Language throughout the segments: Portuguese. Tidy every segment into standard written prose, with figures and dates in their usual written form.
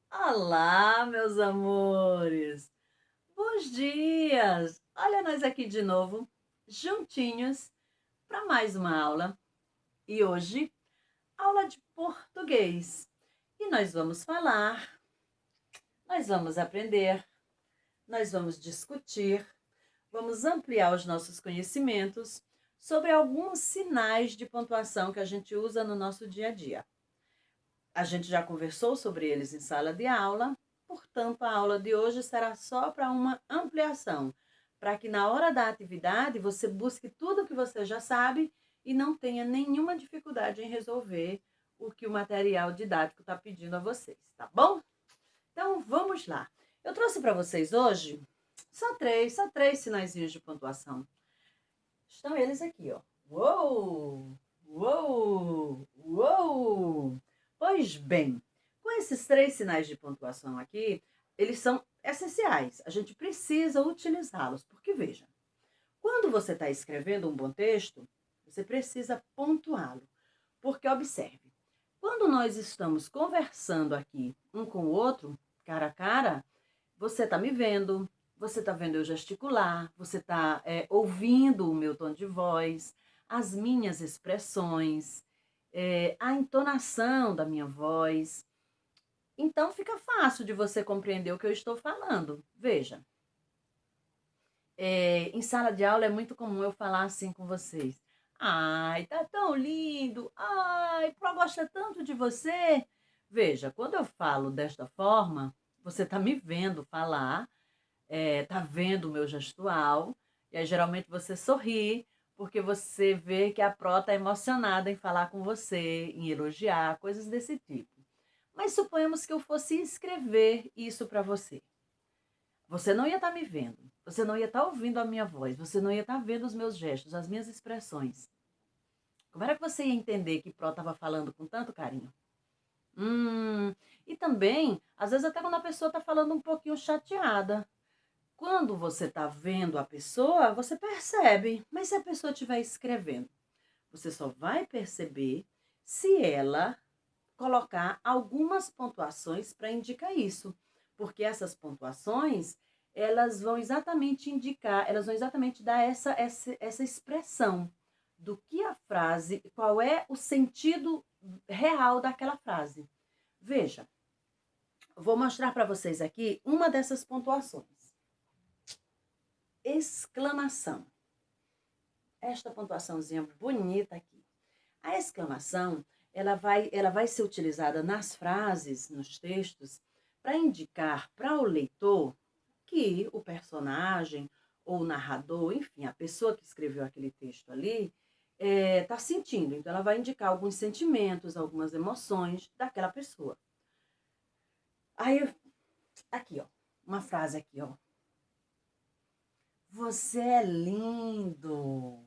Olá, meus amores! Bons dias! Olha nós aqui de novo, juntinhos, para mais uma aula. E hoje, aula de português. E nós vamos falar, nós vamos aprender, nós vamos discutir, vamos ampliar os nossos conhecimentos sobre alguns sinais de pontuação que a gente usa no nosso dia a dia. A gente já conversou sobre eles em sala de aula, portanto, a aula de hoje será só para uma ampliação, para que na hora da atividade você busque tudo o que você já sabe e não tenha nenhuma dificuldade em resolver o que o material didático está pedindo a vocês, tá bom? Então, vamos lá. Eu trouxe para vocês hoje só três sinaizinhos de pontuação. Estão eles aqui, ó. Uou! Uou! Uou! Pois bem, com esses três sinais de pontuação aqui, eles são essenciais. A gente precisa utilizá-los, porque veja, quando você está escrevendo um bom texto, você precisa pontuá-lo. Porque observe, quando nós estamos conversando aqui um com o outro, cara a cara, você está me vendo, você está vendo eu gesticular, você está ouvindo o meu tom de voz, as minhas expressões, a entonação da minha voz. Então fica fácil de você compreender o que eu estou falando. Veja, em sala de aula é muito comum eu falar assim com vocês. Ai, tá tão lindo. Ai, Pro gosta tanto de você. Veja, quando eu falo desta forma, você está me vendo falar, tá vendo o meu gestual, e aí geralmente você sorri, porque você vê que a Pro tá emocionada em falar com você, em elogiar, coisas desse tipo. Mas suponhamos que eu fosse escrever isso para você. Você não ia estar me vendo, você não ia estar ouvindo a minha voz, você não ia estar vendo os meus gestos, as minhas expressões. Como era que você ia entender que Pro estava falando com tanto carinho? E também, às vezes até quando a pessoa está falando um pouquinho chateada. Quando você está vendo a pessoa, você percebe, mas se a pessoa estiver escrevendo, você só vai perceber se ela colocar algumas pontuações para indicar isso, porque essas pontuações, elas vão exatamente indicar, elas vão exatamente dar essa expressão do que a frase, qual é o sentido real daquela frase. Veja, vou mostrar para vocês aqui uma dessas pontuações. Exclamação. Esta pontuaçãozinha bonita aqui. A exclamação, ela vai ser utilizada nas frases, nos textos, para indicar para o leitor que o personagem ou o narrador, enfim, a pessoa que escreveu aquele texto ali, está sentindo. Então, ela vai indicar alguns sentimentos, algumas emoções daquela pessoa. Aí, aqui, ó, uma frase aqui, ó. Você é lindo.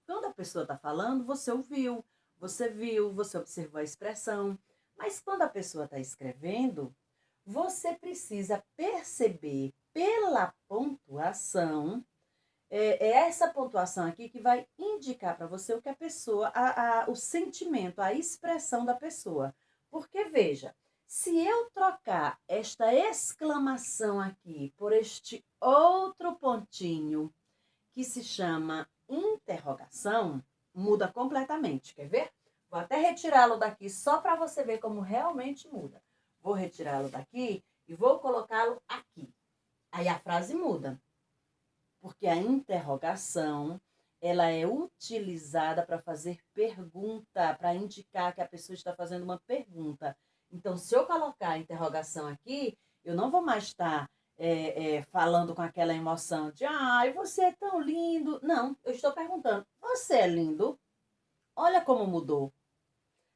Quando a pessoa está falando, você ouviu, você viu, você observou a expressão. Mas quando a pessoa está escrevendo, você precisa perceber pela pontuação, é essa pontuação aqui que vai indicar para você o que a pessoa, o sentimento, a expressão da pessoa. Porque, veja, se eu trocar esta exclamação aqui por este outro pontinho que se chama interrogação, muda completamente. Quer ver? Vou até retirá-lo daqui só para você ver como realmente muda. Vou retirá-lo daqui e vou colocá-lo aqui. Aí a frase muda. Porque a interrogação, ela é utilizada para fazer pergunta, para indicar que a pessoa está fazendo uma pergunta. Então, se eu colocar a interrogação aqui, eu não vou mais estar falando com aquela emoção de ai, você é tão lindo. Não, eu estou perguntando, você é lindo? Olha como mudou.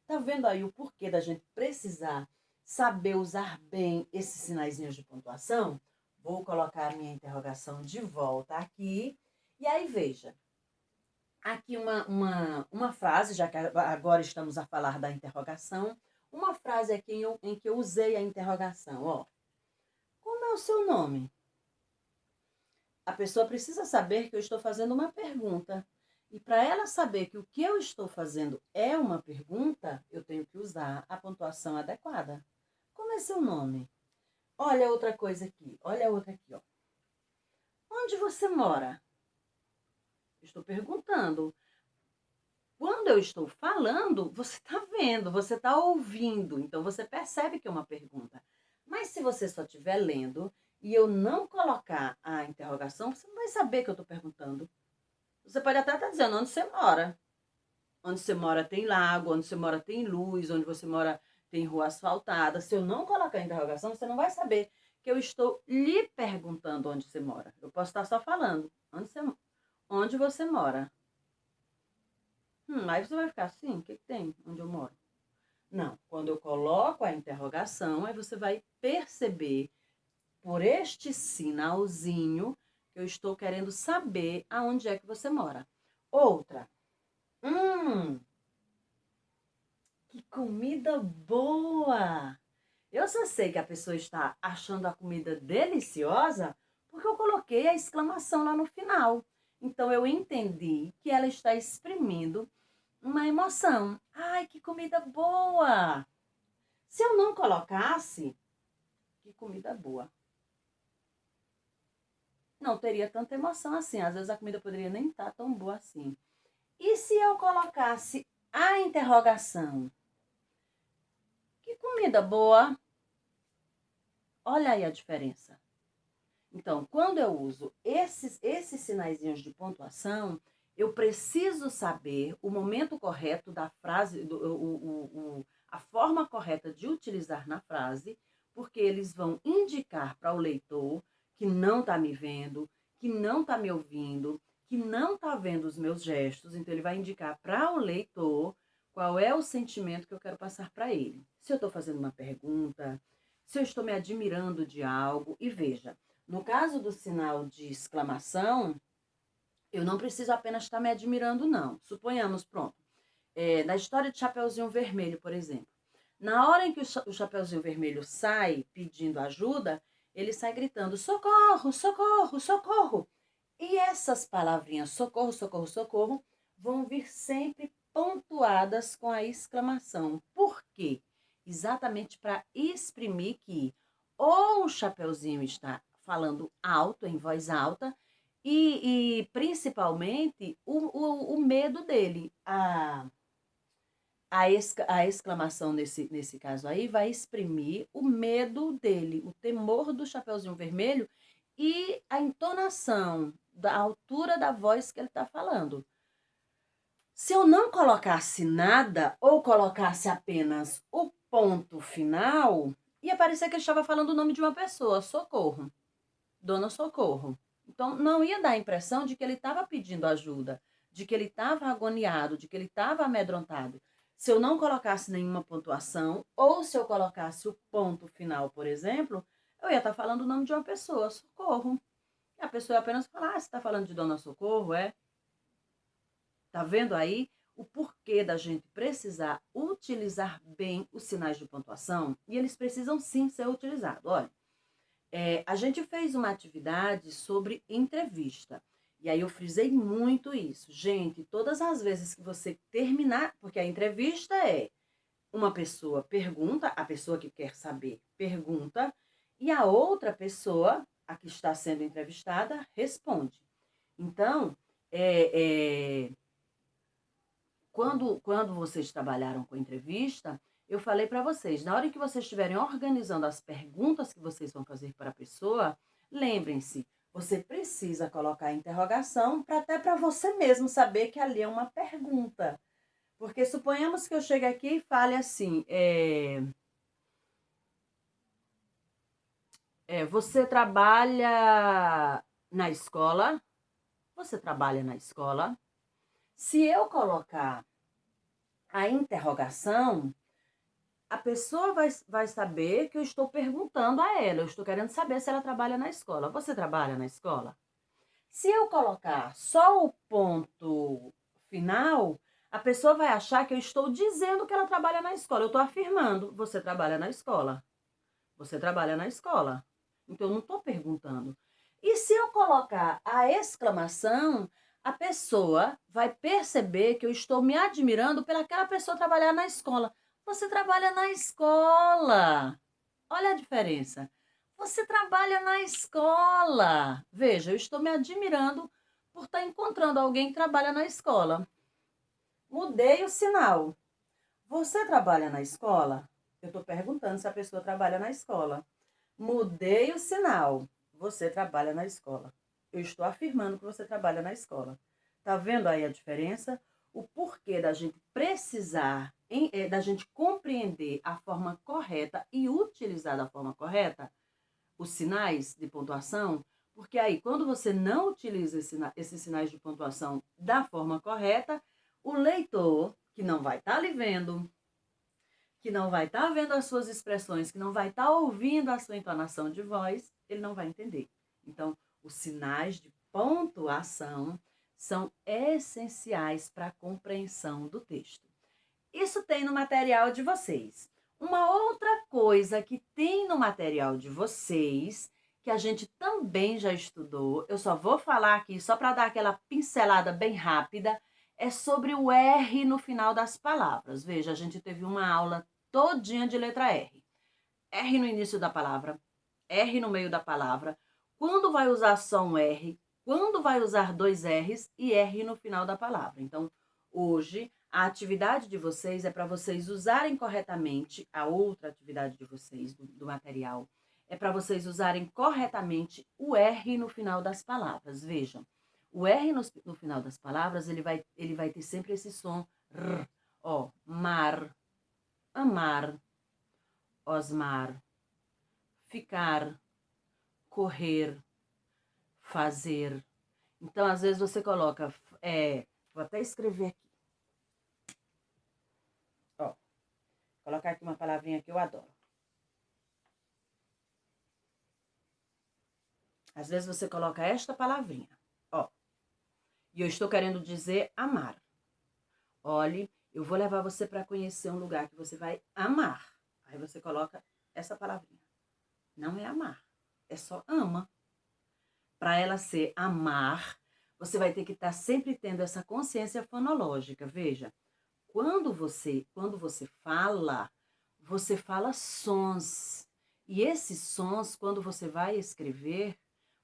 Tá vendo aí o porquê da gente precisar saber usar bem esses sinaizinhos de pontuação? Vou colocar a minha interrogação de volta aqui. E aí, veja, aqui uma frase, já que agora estamos a falar da interrogação, uma frase aqui em que eu usei a interrogação, ó. Como é o seu nome? A pessoa precisa saber que eu estou fazendo uma pergunta. E para ela saber que o que eu estou fazendo é uma pergunta, eu tenho que usar a pontuação adequada. Como vai ser o nome? Olha outra coisa aqui. Olha outra aqui, ó. Onde você mora? Estou perguntando. Quando eu estou falando, você está vendo, você está ouvindo. Então, você percebe que é uma pergunta. Mas se você só estiver lendo e eu não colocar a interrogação, você não vai saber que eu estou perguntando. Você pode até estar dizendo onde você mora. Onde você mora tem lago, onde você mora tem luz, onde você mora tem rua asfaltada. Se eu não colocar a interrogação, você não vai saber que eu estou lhe perguntando onde você mora. Eu posso estar só falando onde você mora. Aí você vai ficar assim, o que tem onde eu moro? Não, quando eu coloco a interrogação, aí você vai perceber por este sinalzinho que eu estou querendo saber aonde é que você mora. Outra. Que comida boa! Eu só sei que a pessoa está achando a comida deliciosa porque eu coloquei a exclamação lá no final. Então eu entendi que ela está exprimindo uma emoção. Ai, que comida boa! Se eu não colocasse, que comida boa, não teria tanta emoção assim. Às vezes a comida poderia nem estar tão boa assim. E se eu colocasse a interrogação? Que comida boa! Olha aí a diferença. Então, quando eu uso esses sinaizinhos de pontuação, eu preciso saber o momento correto da frase, a forma correta de utilizar na frase, porque eles vão indicar para o leitor que não está me vendo, que não está me ouvindo, que não está vendo os meus gestos. Então, ele vai indicar para o leitor qual é o sentimento que eu quero passar para ele. Se eu estou fazendo uma pergunta, se eu estou me admirando de algo. E veja, no caso do sinal de exclamação, eu não preciso apenas estar me admirando, não. Suponhamos, pronto, na história de Chapeuzinho Vermelho, por exemplo. Na hora em que o Chapeuzinho Vermelho sai pedindo ajuda, ele sai gritando, socorro, socorro, socorro. E essas palavrinhas, socorro, socorro, socorro, vão vir sempre pontuadas com a exclamação. Por quê? Exatamente para exprimir que ou o Chapeuzinho está falando alto, em voz alta, e principalmente o medo dele. A exclamação nesse caso aí vai exprimir o medo dele, o temor do Chapeuzinho Vermelho e a entonação, da altura da voz que ele está falando. Se eu não colocasse nada ou colocasse apenas o ponto final, ia parecer que ele estava falando o nome de uma pessoa, Socorro, Dona Socorro. Então, não ia dar a impressão de que ele estava pedindo ajuda, de que ele estava agoniado, de que ele estava amedrontado. Se eu não colocasse nenhuma pontuação, ou se eu colocasse o ponto final, por exemplo, eu ia estar falando o nome de uma pessoa, Socorro. E a pessoa ia apenas falar, você está falando de Dona Socorro, é? Tá vendo aí o porquê da gente precisar utilizar bem os sinais de pontuação? E eles precisam sim ser utilizados. Olha, a gente fez uma atividade sobre entrevista. E aí eu frisei muito isso. Gente, todas as vezes que você terminar, porque a entrevista é uma pessoa pergunta, a pessoa que quer saber pergunta, e a outra pessoa, a que está sendo entrevistada, responde. Então, quando vocês trabalharam com entrevista, eu falei para vocês, na hora que vocês estiverem organizando as perguntas que vocês vão fazer para a pessoa, lembrem-se, você precisa colocar a interrogação até para você mesmo saber que ali é uma pergunta. Porque suponhamos que eu chegue aqui e fale assim, você trabalha na escola? Você trabalha na escola? Se eu colocar a interrogação, a pessoa vai saber que eu estou perguntando a ela, eu estou querendo saber se ela trabalha na escola. Você trabalha na escola? Se eu colocar só o ponto final, a pessoa vai achar que eu estou dizendo que ela trabalha na escola. Eu estou afirmando, você trabalha na escola. Você trabalha na escola. Então, eu não estou perguntando. E se eu colocar a exclamação, a pessoa vai perceber que eu estou me admirando pelaquela pessoa trabalhar na escola. Você trabalha na escola. Olha a diferença. Você trabalha na escola. Veja, eu estou me admirando por estar encontrando alguém que trabalha na escola. Mudei o sinal. Você trabalha na escola? Eu estou perguntando se a pessoa trabalha na escola. Mudei o sinal. Você trabalha na escola. Eu estou afirmando que você trabalha na escola. Tá vendo aí a diferença? O porquê da gente precisar, da gente compreender a forma correta e utilizar da forma correta os sinais de pontuação, porque aí, quando você não utiliza esses sinais de pontuação da forma correta, o leitor, que não vai estar lhe vendo, que não vai estar vendo as suas expressões, que não vai estar ouvindo a sua entonação de voz, ele não vai entender. Então, os sinais de pontuação são essenciais para a compreensão do texto. Isso tem no material de vocês. Uma outra coisa que tem no material de vocês, que a gente também já estudou, eu só vou falar aqui só para dar aquela pincelada bem rápida, é sobre o R no final das palavras. Veja, a gente teve uma aula todinha de letra R. R no início da palavra, R no meio da palavra, quando vai usar só um R, quando vai usar dois R's e R no final da palavra. Então, hoje, a atividade de vocês é para vocês usarem corretamente, a outra atividade de vocês, do material, é para vocês usarem corretamente o R no final das palavras. Vejam, o R no final das palavras, ele vai ter sempre esse som R. Ó, mar, amar, osmar, ficar, correr, fazer. Então, às vezes você coloca, vou até escrever aqui. Ó, colocar aqui uma palavrinha que eu adoro. Às vezes você coloca esta palavrinha, ó. E eu estou querendo dizer amar. Olhe, eu vou levar você para conhecer um lugar que você vai amar. Aí você coloca essa palavrinha. Não é amar, é só ama. Para ela ser amar, você vai ter que estar sempre tendo essa consciência fonológica. Veja, quando você fala sons. E esses sons, quando você vai escrever,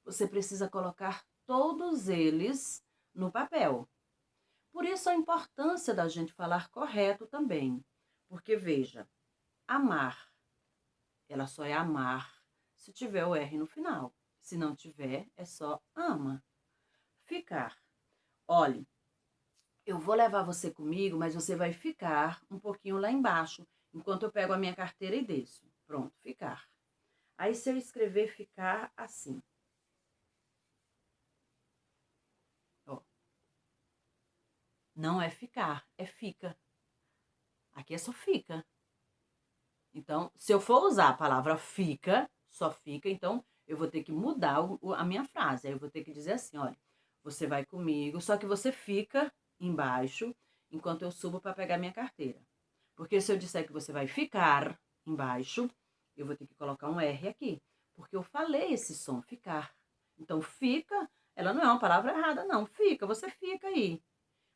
você precisa colocar todos eles no papel. Por isso a importância da gente falar correto também. Porque, veja, amar, ela só é amar se tiver o R no final. Se não tiver, é só ama. Ficar. Olhe, eu vou levar você comigo, mas você vai ficar um pouquinho lá embaixo, enquanto eu pego a minha carteira e desço. Pronto, ficar. Aí, se eu escrever ficar assim. Ó. Não é ficar, é fica. Aqui é só fica. Então, se eu for usar a palavra fica, só fica, então eu vou ter que mudar a minha frase. Aí eu vou ter que dizer assim, olha, você vai comigo, só que você fica embaixo enquanto eu subo para pegar minha carteira. Porque se eu disser que você vai ficar embaixo, eu vou ter que colocar um R aqui. Porque eu falei esse som, ficar. Então, fica, ela não é uma palavra errada, não. Fica, você fica aí.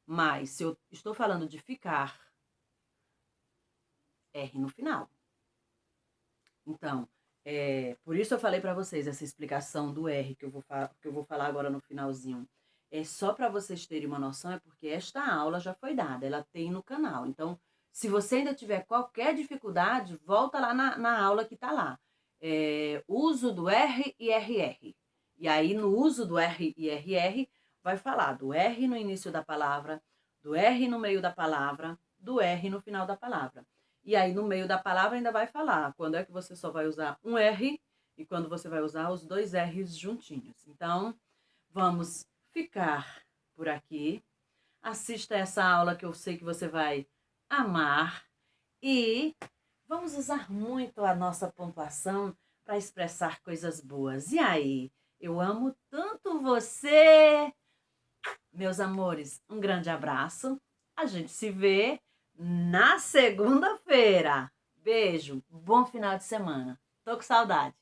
Mas, se eu estou falando de ficar, R no final. Então, por isso eu falei para vocês essa explicação do R que eu vou falar agora no finalzinho. É só para vocês terem uma noção, é porque esta aula já foi dada, ela tem no canal. Então, se você ainda tiver qualquer dificuldade, volta lá na aula que está lá. Uso do R e RR. E aí, no uso do R e RR, vai falar do R no início da palavra, do R no meio da palavra, do R no final da palavra. E aí, no meio da palavra, ainda vai falar quando é que você só vai usar um R e quando você vai usar os dois R's juntinhos. Então, vamos ficar por aqui. Assista essa aula que eu sei que você vai amar. E vamos usar muito a nossa pontuação para expressar coisas boas. E aí, eu amo tanto você. Meus amores, um grande abraço. A gente se vê na segunda-feira. Beijo, bom final de semana. Tô com saudade.